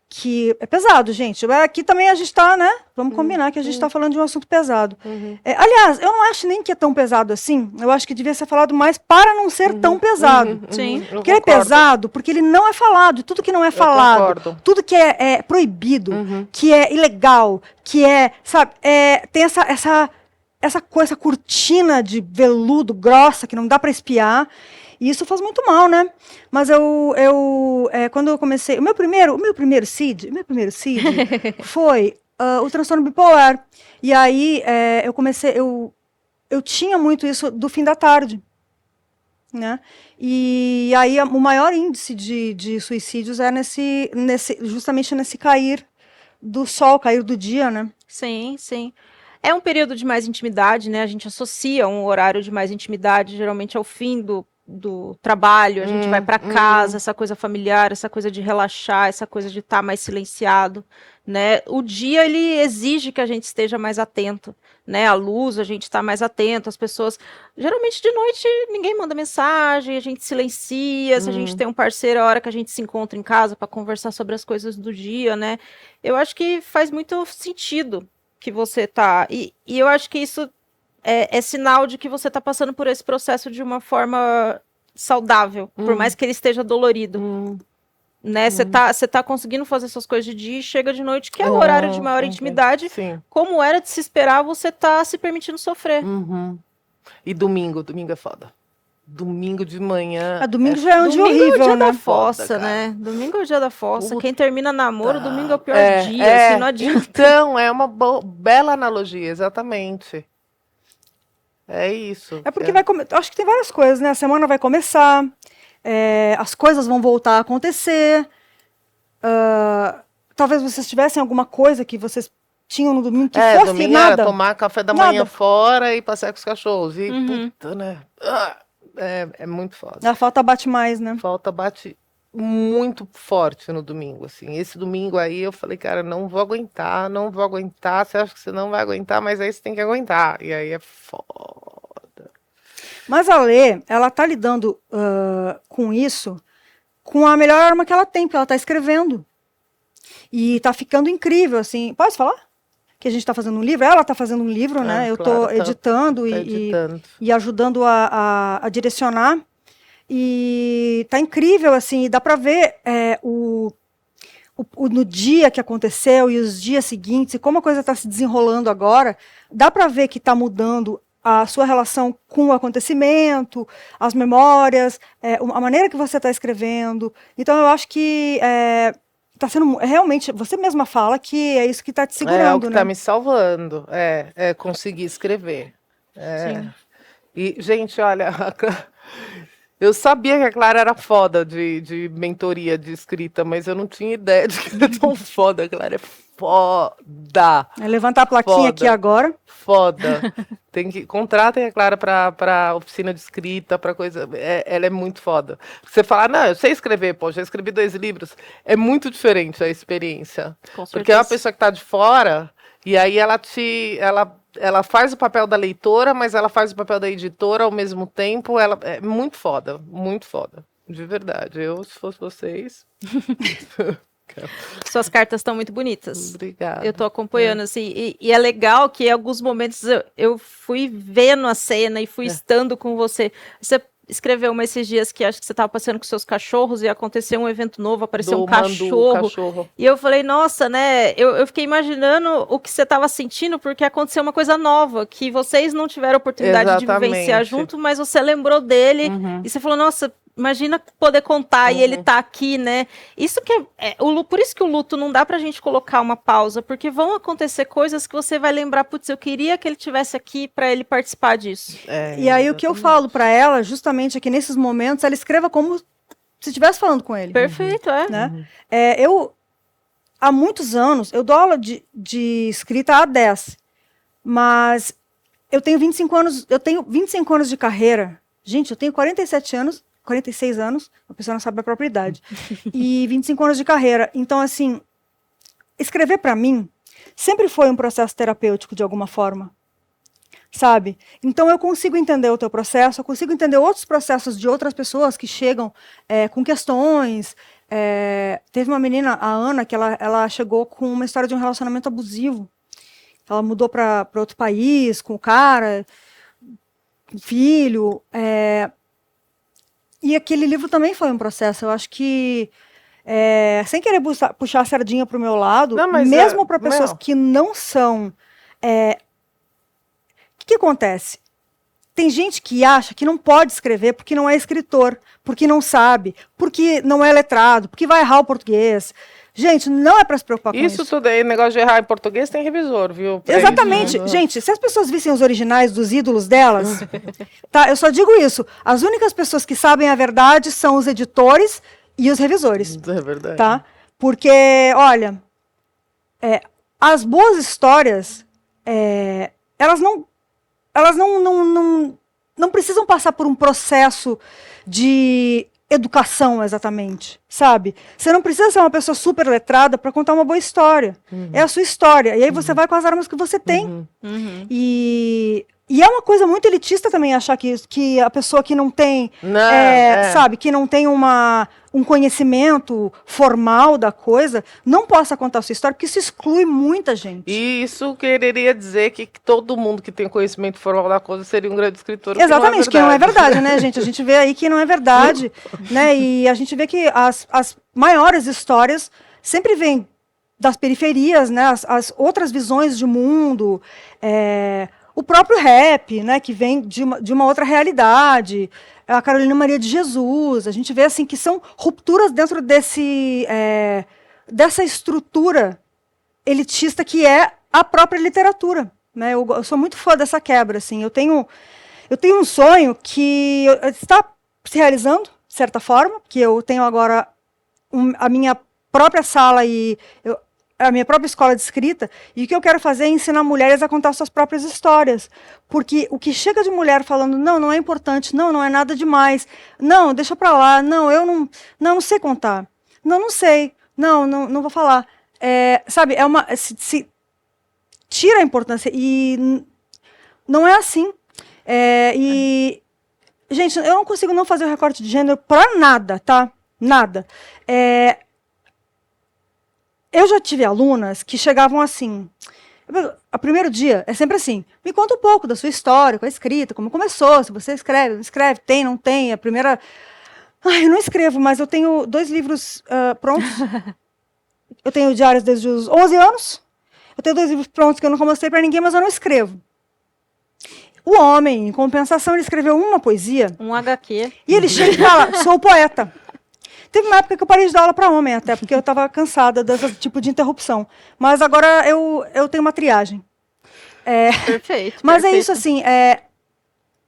que é pesado, gente. Aqui também a gente está, né? Vamos combinar que a gente está falando de um assunto pesado. Aliás, eu não acho nem que é tão pesado assim. Eu acho que devia ser falado mais para não ser tão pesado. Sim. Porque ele é pesado, porque ele não é falado. Tudo que não é falado, tudo que é proibido, que é ilegal, que é, sabe, tem essa cortina de veludo grossa que não dá para espiar. E isso faz muito mal, né? Mas quando eu comecei, o meu primeiro CID foi o transtorno bipolar. E aí eu comecei, eu tinha muito isso do fim da tarde, né? E aí o maior índice de suicídios é justamente nesse cair do sol, cair do dia, né? Sim, sim. É um período de mais intimidade, né? A gente associa um horário de mais intimidade, geralmente ao fim do trabalho, a gente vai para casa, essa coisa familiar, essa coisa de relaxar, essa coisa de estar mais silenciado, né? O dia, ele exige que a gente esteja mais atento, né? A luz, a gente está mais atento, as pessoas... Geralmente, de noite, ninguém manda mensagem, a gente silencia, se a gente tem um parceiro, a hora que a gente se encontra em casa para conversar sobre as coisas do dia, né? Eu acho que faz muito sentido que você tá... E eu acho que isso é sinal de que você está passando por esse processo de uma forma saudável, por mais que ele esteja dolorido. Né? Você tá conseguindo fazer suas coisas de dia e chega de noite, que é o horário de maior intimidade. Sim. Como era de se esperar, você tá se permitindo sofrer. E domingo é foda. Domingo de manhã. Domingo já é um dia Domingo é o horrível, dia né? da fossa, Foda, né? Domingo é o dia da fossa. Puta. Quem termina namoro, domingo é o pior dia, assim, não adianta. Então, é uma bela analogia, exatamente. É isso. É porque acho que tem várias coisas, né? A semana vai começar, as coisas vão voltar a acontecer. Talvez vocês tivessem alguma coisa que vocês tinham no domingo que fosse domingo nada. era tomar café da manhã fora e passear com os cachorros. E, puta, né? É muito foda. A falta bate mais, né? Falta bate muito forte no domingo, assim. Esse domingo aí eu falei, cara, não vou aguentar. Você acha que você não vai aguentar, mas aí você tem que aguentar. E aí é foda. Mas a Lê, ela tá lidando com isso com a melhor arma que ela tem, porque ela tá escrevendo. E tá ficando incrível, assim. Pode falar? Que a gente tá fazendo um livro? Ela tá fazendo um livro, né? Eu tô editando e ajudando a direcionar. E tá incrível, assim, dá para ver no dia que aconteceu e os dias seguintes, e como a coisa está se desenrolando agora, dá para ver que está mudando a sua relação com o acontecimento, as memórias, a maneira que você está escrevendo. Então, eu acho que está sendo realmente, você mesma fala que é isso que está te segurando, é o que né? está me salvando, conseguir escrever. Sim. E, gente, olha... Eu sabia que a Clara era foda de mentoria de escrita, mas eu não tinha ideia de que era tão foda. A Clara é foda. Levantar a plaquinha aqui agora. Foda. Contratem a Clara pra oficina de escrita, pra coisa. Ela é muito foda. Você fala, não, eu sei escrever, pô, já escrevi 2 livros. É muito diferente a experiência. Com certeza. Porque é uma pessoa que tá de fora, e aí ela faz o papel da leitora, mas ela faz o papel da editora ao mesmo tempo. Ela é muito foda, de verdade. Eu, se fosse vocês... Suas cartas estão muito bonitas. Obrigada. Eu tô acompanhando, assim, e é legal que em alguns momentos eu fui vendo a cena e fui estando com você. Você escreveu esses dias que acho que você estava passeando com seus cachorros e aconteceu um evento novo, apareceu um cachorro. E eu falei, nossa, né? Eu fiquei imaginando o que você estava sentindo, porque aconteceu uma coisa nova, que vocês não tiveram oportunidade de vivenciar junto, mas você lembrou dele e você falou, nossa, imagina poder contar e ele tá aqui, né? Isso que por isso que o luto não dá pra gente colocar uma pausa, porque vão acontecer coisas que você vai lembrar, putz, eu queria que ele tivesse aqui pra ele participar disso. E aí o que eu falo pra ela, justamente é que nesses momentos ela escreva como se estivesse falando com ele. Perfeito, né? Eu, há muitos anos, eu dou aula de escrita há 10, mas eu tenho 25 anos de carreira. Gente, eu tenho 46 anos, a pessoa não sabe a própria idade, e 25 anos de carreira. Então, assim, escrever para mim sempre foi um processo terapêutico de alguma forma. sabe? Então eu consigo entender o teu processo, eu consigo entender outros processos de outras pessoas que chegam com questões. Teve uma menina, a Ana, que ela chegou com uma história de um relacionamento abusivo. Ela mudou para outro país com o cara, filho. E aquele livro também foi um processo. Eu acho que, sem querer puxar a sardinha para o meu lado, Não, mas mesmo para pessoas que não são... O que acontece? Tem gente que acha que não pode escrever porque não é escritor, porque não sabe, porque não é letrado, porque vai errar o português. Gente, não é para se preocupar com isso. Isso tudo aí, negócio de errar em português, tem revisor, viu? Pra Exatamente. isso. Gente, se as pessoas vissem os originais dos ídolos delas, tá? Eu só digo isso. As únicas pessoas que sabem a verdade são os editores e os revisores. É verdade. Tá? Porque, olha, as boas histórias, elas não precisam passar por um processo de educação, exatamente, sabe? Você não precisa ser uma pessoa super letrada para contar uma boa história. É a sua história. E aí você vai com as armas que você tem. E é uma coisa muito elitista também achar que a pessoa que não tem, sabe, que não tem um conhecimento formal da coisa, não possa contar a sua história, porque isso exclui muita gente. E isso quereria dizer que todo mundo que tem conhecimento formal da coisa seria um grande escritor. Exatamente, que não é verdade, né, gente? A gente vê aí que não é verdade, né? E a gente vê que as maiores histórias sempre vêm das periferias, né? As outras visões de mundo, o próprio rap, né? Que vem de uma outra realidade. A Carolina Maria de Jesus, a gente vê assim que são rupturas dentro dessa estrutura elitista que é a própria literatura, né? Eu sou muito fã dessa quebra, assim. Eu tenho um sonho que está se realizando, de certa forma, que eu tenho agora a minha própria sala e a minha própria escola de escrita, e o que eu quero fazer é ensinar mulheres a contar suas próprias histórias. Porque o que chega de mulher falando, não é importante, não é nada demais, não, deixa pra lá, eu não sei contar, não sei, não vou falar. Sabe, se tira a importância, e não é assim. Gente, eu não consigo não fazer o recorte de gênero pra nada, tá? Nada. Eu já tive alunas que chegavam assim. O primeiro dia é sempre assim: me conta um pouco da sua história, com a escrita, como começou, se você escreve, não escreve, tem, não tem. A primeira. Eu não escrevo, mas eu tenho 2 livros prontos. Eu tenho diários desde os 11 anos. Eu tenho 2 livros prontos que eu nunca mostrei para ninguém, mas eu não escrevo. O homem, em compensação, ele escreveu uma poesia. Um HQ. E ele chega e fala: sou poeta. Teve uma época que eu parei de dar aula para homem, até porque eu estava cansada desse tipo de interrupção. Mas agora eu tenho uma triagem. Perfeito. Mas perfeito. é isso, assim,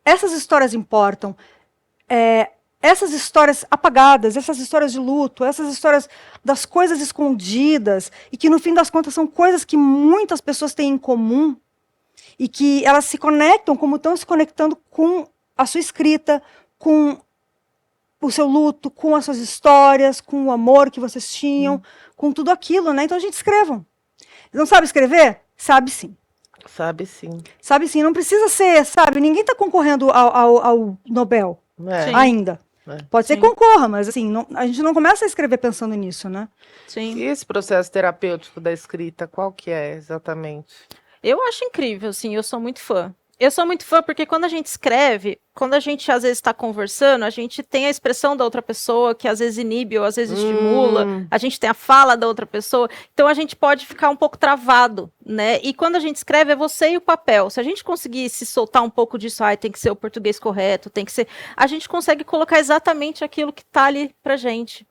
essas histórias importam. Essas histórias apagadas, essas histórias de luto, essas histórias das coisas escondidas, e que no fim das contas são coisas que muitas pessoas têm em comum, e que elas se conectam como estão se conectando com a sua escrita, com o seu luto, com as suas histórias, com o amor que vocês tinham, com tudo aquilo, né? Então a gente escrevam. Não sabe escrever? Sabe sim. Sabe sim. Sabe sim, não precisa ser, sabe? Ninguém está concorrendo ao Nobel ainda. Pode ser que concorra, mas assim, a gente não começa a escrever pensando nisso, né? Sim. E esse processo terapêutico da escrita, qual que é exatamente? Eu acho incrível, sim, eu sou muito fã. Eu sou muito fã porque quando a gente escreve, quando a gente às vezes está conversando, a gente tem a expressão da outra pessoa, que às vezes inibe ou às vezes estimula, a gente tem a fala da outra pessoa, então a gente pode ficar um pouco travado, né? E quando a gente escreve, é você e o papel. Se a gente conseguir se soltar um pouco disso, tem que ser o português correto, tem que ser... A gente consegue colocar exatamente aquilo que está ali pra gente.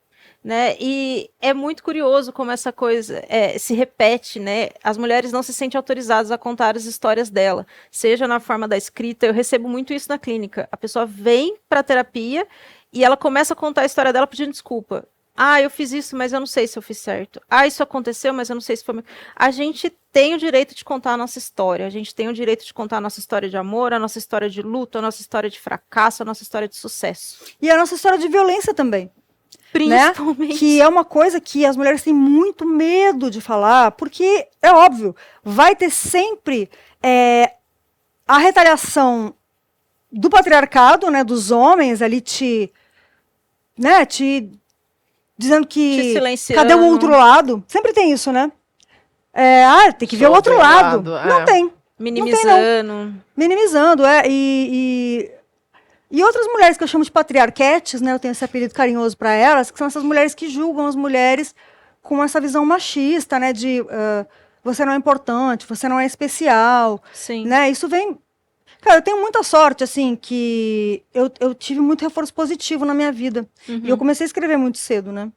Né? E é muito curioso como essa coisa se repete, né? As mulheres não se sentem autorizadas a contar as histórias dela, seja na forma da escrita. Eu recebo muito isso na clínica. A pessoa vem para a terapia e ela começa a contar a história dela pedindo desculpa. Eu fiz isso, mas eu não sei se eu fiz certo. Isso aconteceu, mas eu não sei se foi... A gente tem o direito de contar a nossa história. A gente tem o direito de contar a nossa história de amor, a nossa história de luto, a nossa história de fracasso, a nossa história de sucesso. E a nossa história de violência também. Principalmente. Né? Que é uma coisa que as mulheres têm muito medo de falar, porque, é óbvio, vai ter sempre a retaliação do patriarcado, né, dos homens ali te dizendo Te que silenciando. cadê o outro lado? Sempre tem isso, né? Tem que ver o Só outro tem um lado. lado, Não tem. Minimizando. Minimizando, e outras mulheres que eu chamo de patriarquetes, né? Eu tenho esse apelido carinhoso para elas, que são essas mulheres que julgam as mulheres com essa visão machista, né? De você não é importante, você não é especial, Sim. né? Isso vem... Cara, eu tenho muita sorte, assim, que eu tive muito reforço positivo na minha vida. E eu comecei a escrever muito cedo, né?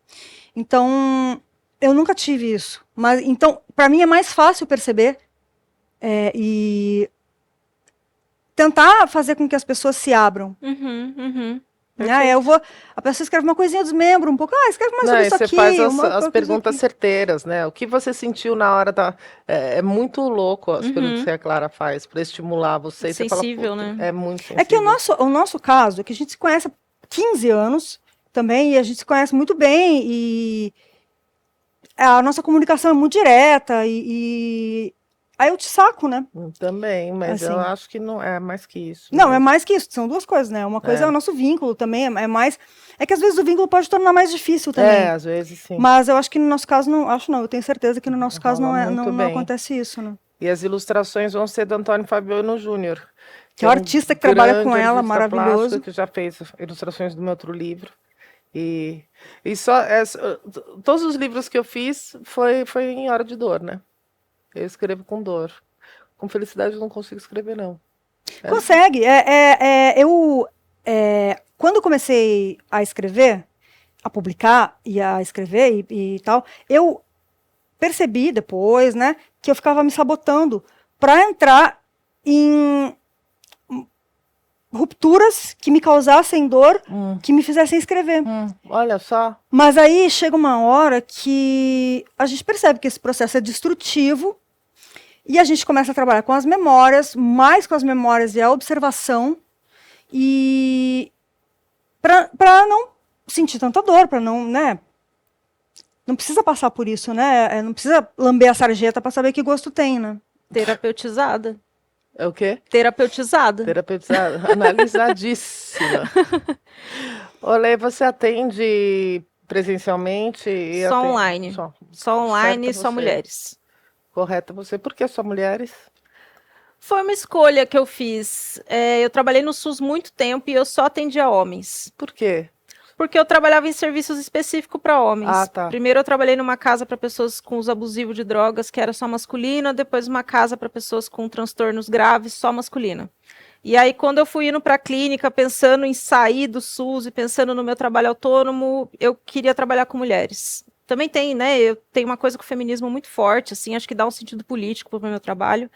Então, eu nunca tive isso. Mas, então, para mim é mais fácil perceber e tentar fazer com que as pessoas se abram. Né? A pessoa escreve uma coisinha, desmembra um pouco. Escreve mais sobre isso Você aqui. faz uma as coisa perguntas aqui. certeiras, né? O que você sentiu na hora da... É muito louco as perguntas que a Clara faz para estimular você. E você fala, Sensível, "Puta, né? é muito sensível." É que o nosso caso é que a gente se conhece há 15 anos também, e a gente se conhece muito bem, e a nossa comunicação é muito direta, e aí eu te saco, né? Também, mas eu Assim. acho que não é mais que isso. Não, é mesmo. mais que isso, são duas coisas, né? Uma coisa é o nosso vínculo também, é mais... É que às vezes o vínculo pode tornar mais difícil também. Às vezes sim. Mas eu acho que no nosso caso, não, eu tenho certeza que no nosso caso Rola não, muito não bem. acontece isso, né? E as ilustrações vão ser do Antônio Fabiano Júnior, Que é o artista que trabalha com grande ela, artista maravilhoso. plástico, que já fez ilustrações do meu outro livro. E todos os livros que eu fiz foi em hora de dor, né? Eu escrevo com dor. Com felicidade eu não consigo escrever, não. Consegue. Quando eu comecei a escrever, a publicar e a escrever e tal, eu percebi depois, né, que eu ficava me sabotando para entrar em rupturas que me causassem dor, que me fizessem escrever. Olha só. Mas aí chega uma hora que a gente percebe que esse processo é destrutivo e a gente começa a trabalhar com as memórias, mais com as memórias e a observação, e para não sentir tanta dor, para não, né? Não precisa passar por isso, né? Não precisa lamber a sarjeta para saber que gosto tem, né? Terapeutizada. É o quê? Terapeutizada. Terapeutizada. Analisadíssima. Olê, você atende presencialmente? Só online. Só online e Certa só você. mulheres. Correta você. Por que só mulheres? Foi uma escolha que eu fiz. Eu trabalhei no SUS muito tempo e eu só atendia homens. Por quê? Porque eu trabalhava em serviços específicos para homens. Ah, tá. Primeiro eu trabalhei numa casa para pessoas com uso abusivo de drogas, que era só masculina, depois uma casa para pessoas com transtornos graves, só masculina. E aí, quando eu fui indo para a clínica, pensando em sair do SUS e pensando no meu trabalho autônomo, eu queria trabalhar com mulheres. Também tem, né? Eu tenho uma coisa com o feminismo muito forte, assim, acho que dá um sentido político para o meu trabalho.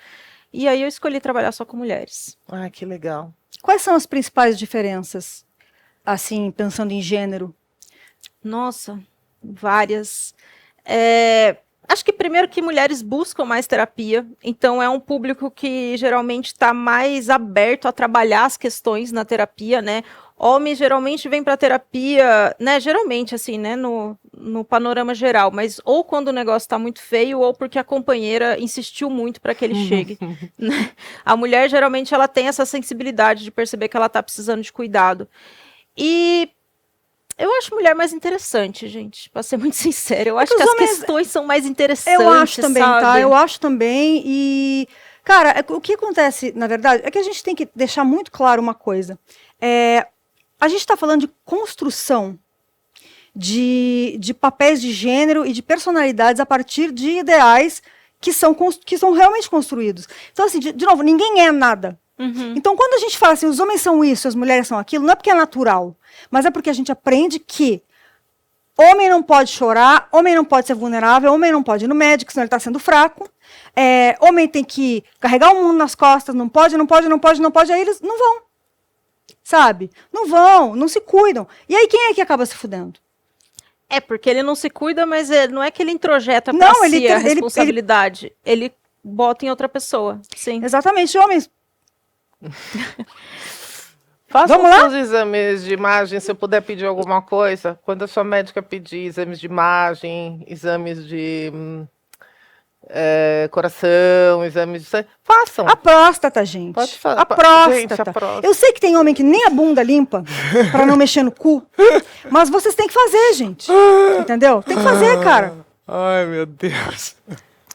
E aí eu escolhi trabalhar só com mulheres. Ah, que legal. Quais são as principais diferenças, assim, pensando em gênero? Nossa, várias. Acho que primeiro que mulheres buscam mais terapia, então é um público que geralmente está mais aberto a trabalhar as questões na terapia, né? Homens geralmente vêm para terapia, né? Geralmente, assim, né? No panorama geral, mas ou quando o negócio está muito feio, ou porque a companheira insistiu muito para que ele chegue. Né? A mulher geralmente ela tem essa sensibilidade de perceber que ela está precisando de cuidado. E eu acho mulher mais interessante, gente, pra ser muito sincera. Eu acho que as questões são mais interessantes, eu acho também, sabe? tá? Eu acho também. E, cara, o que acontece, na verdade, é que a gente tem que deixar muito claro uma coisa. A gente está falando de construção de papéis de gênero e de personalidades a partir de ideais que são realmente construídos. Então, assim, de novo, ninguém é nada. Então, quando a gente fala assim, os homens são isso, as mulheres são aquilo, não é porque é natural, mas é porque a gente aprende que homem não pode chorar, homem não pode ser vulnerável, homem não pode ir no médico, senão ele está sendo fraco, homem tem que carregar o mundo nas costas, não pode, aí eles não vão, sabe? Não vão, não se cuidam. E aí quem é que acaba se fudendo? Porque ele não se cuida, mas não é que ele introjeta pra si a responsabilidade, ele bota em outra pessoa, sim. Exatamente, homens... Faça os seus exames de imagem, se eu puder pedir alguma coisa. Quando a sua médica pedir exames de imagem, exames de coração, exames de sangue. Façam. A próstata, gente. Pode fazer. A próstata. Gente, a próstata. Eu sei que tem homem que nem a bunda limpa pra não mexer no cu, mas vocês têm que fazer, gente. Entendeu? Tem que fazer, cara. Ai, meu Deus.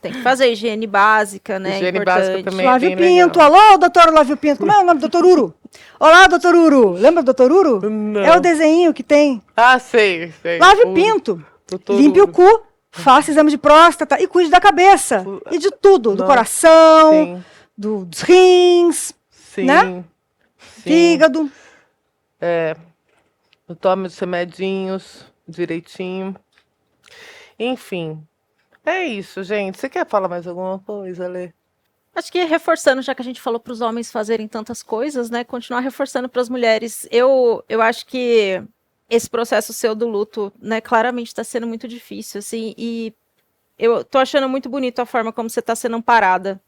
Tem que fazer higiene básica, né? Higiene Importante. básica também. Lávio bem Pinto. legal. Alô, doutor Lávio Pinto. Como é o nome do doutor Uro? Olá, doutor Uro. Lembra do doutor Uro? Não. É o desenho que tem. Ah, sei. Lávio Pinto. doutor Limpe o Uro. cu, faça exame de próstata e cuide da cabeça. E de tudo. Do Não. coração, Sim, dos rins, sim. né? Sim. fígado. Tome os remedinhos direitinho. Enfim. É isso, gente. Você quer falar mais alguma coisa, Lê? Acho que reforçando, já que a gente falou para os homens fazerem tantas coisas, né? Continuar reforçando para as mulheres. Eu acho que esse processo seu do luto, né? Claramente está sendo muito difícil, assim. E eu tô achando muito bonito a forma como você está sendo amparada,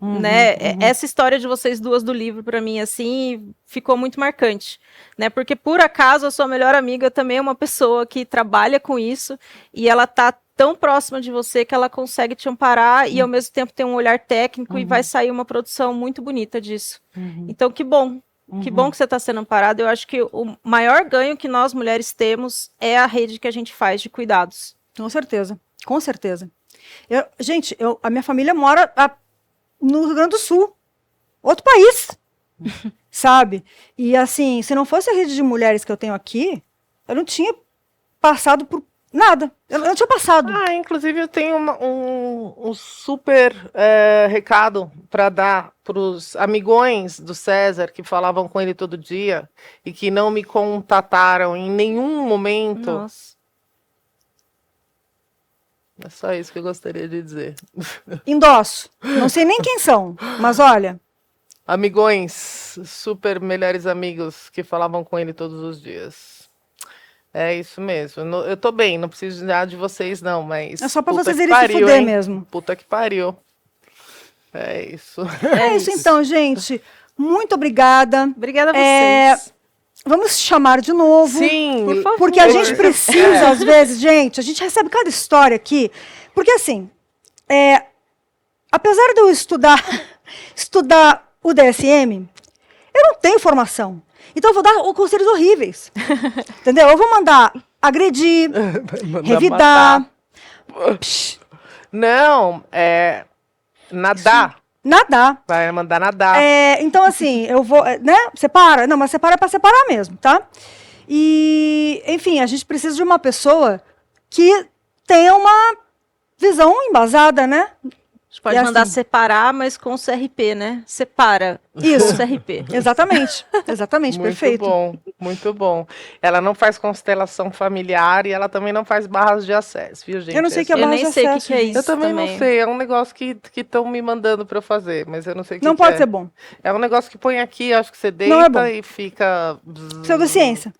né? Essa história de vocês duas do livro, para mim, assim, ficou muito marcante, né? Porque, por acaso, a sua melhor amiga também é uma pessoa que trabalha com isso e ela tá tão próxima de você que ela consegue te amparar e, ao mesmo tempo, tem um olhar técnico e vai sair uma produção muito bonita disso. Então, que bom. Que bom que você está sendo amparado. Eu acho que o maior ganho que nós, mulheres, temos é a rede que a gente faz de cuidados. Com certeza, com certeza. Gente, a minha família mora no Rio Grande do Sul, outro país, sabe? E assim, se não fosse a rede de mulheres que eu tenho aqui, eu não tinha passado por nada. Eu não tinha passado. Ah, inclusive eu tenho um super recado para dar para os amigões do César que falavam com ele todo dia e que não me contataram em nenhum momento. Nossa. É só isso que eu gostaria de dizer. Endosso. Não sei nem quem são, mas olha, Amigões, super melhores amigos que falavam com ele todos os dias. É isso mesmo. Eu tô bem, não preciso de nada de vocês, não, mas. é só pra puta vocês que irem se pariu, fuder hein? mesmo. Puta que pariu. É isso. É isso então, gente. Muito obrigada. Obrigada a vocês. Vamos chamar de novo. Sim, Por favor. Porque a gente precisa, às vezes, gente, a gente recebe cada história aqui. Porque, assim, apesar de eu estudar o DSM, eu não tenho formação. Então, eu vou dar conselhos horríveis. Entendeu? Eu vou mandar agredir, revidar, Não, nadar. nadar. Vai mandar nadar. Então, assim, eu vou, né? Separa. Não, mas separa é pra separar mesmo, tá? E, enfim, a gente precisa de uma pessoa que tenha uma visão embasada, né? A gente pode E mandar assim- separar, mas com CRP, né? Separa. Isso. Com CRP. Exatamente. Exatamente, Muito perfeito. bom, muito bom. Ela não faz constelação familiar e ela também não faz barras de acesso, viu, gente? Eu não sei o que é Eu barra nem de sei o que acesso, que é gente. isso. Eu também não também. sei, é um negócio que estão me mandando para eu fazer, mas eu não sei o que Não que pode é. ser bom. É um negócio que põe aqui, acho que você Não é bom. deita e fica... Pseudociência.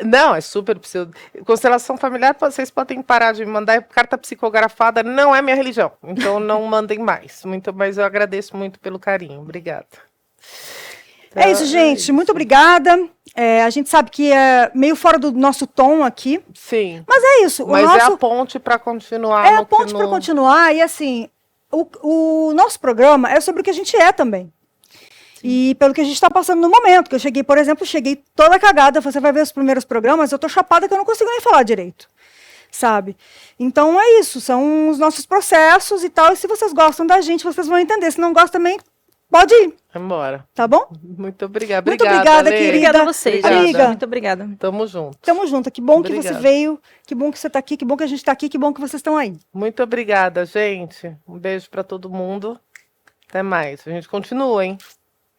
Não, é super pseudo. Constelação familiar, vocês podem parar de me mandar. Carta psicografada não é minha religião. Então não mandem mais. Mas eu agradeço muito pelo carinho. Obrigada. É isso, gente. Muito obrigada. A gente sabe que é meio fora do nosso tom aqui. Sim. Mas é isso. Mas o nosso... é a ponte para continuar. É a ponte para continuar. E assim, o nosso programa é sobre o que a gente é também. E pelo que a gente está passando no momento. Que eu cheguei, por exemplo, toda cagada. Você vai ver os primeiros programas, eu tô chapada que eu não consigo nem falar direito. Sabe? Então é isso. São os nossos processos e tal. E se vocês gostam da gente, vocês vão entender. Se não gostam também, pode ir. Embora. Tá bom? Muito obrigada. Muito obrigada, Lê. querida. Obrigada a vocês. Obrigada. gente. Muito obrigada. Tamo junto. Tamo junto. Que bom que você Obrigada. veio. Que bom que você tá aqui. Que bom que a gente tá aqui. Que bom que vocês estão aí. Muito obrigada, gente. Um beijo para todo mundo. Até mais. A gente continua, hein?